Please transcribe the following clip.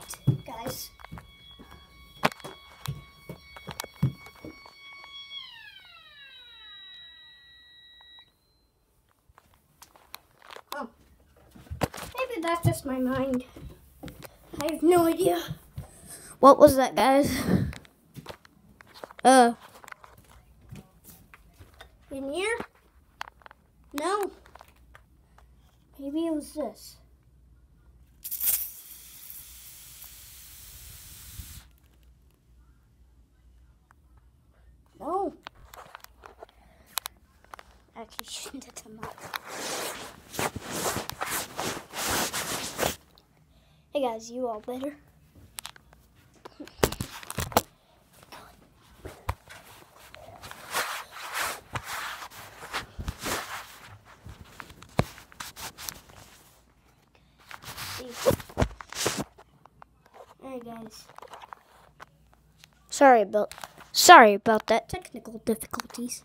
left, guys. Oh. Maybe that's just my mind. I have no idea. What was that, guys? In here? No. Maybe it was this. No. Actually, shouldn't have done that. Hey guys, you all better? Alright guys. Sorry about that technical difficulties.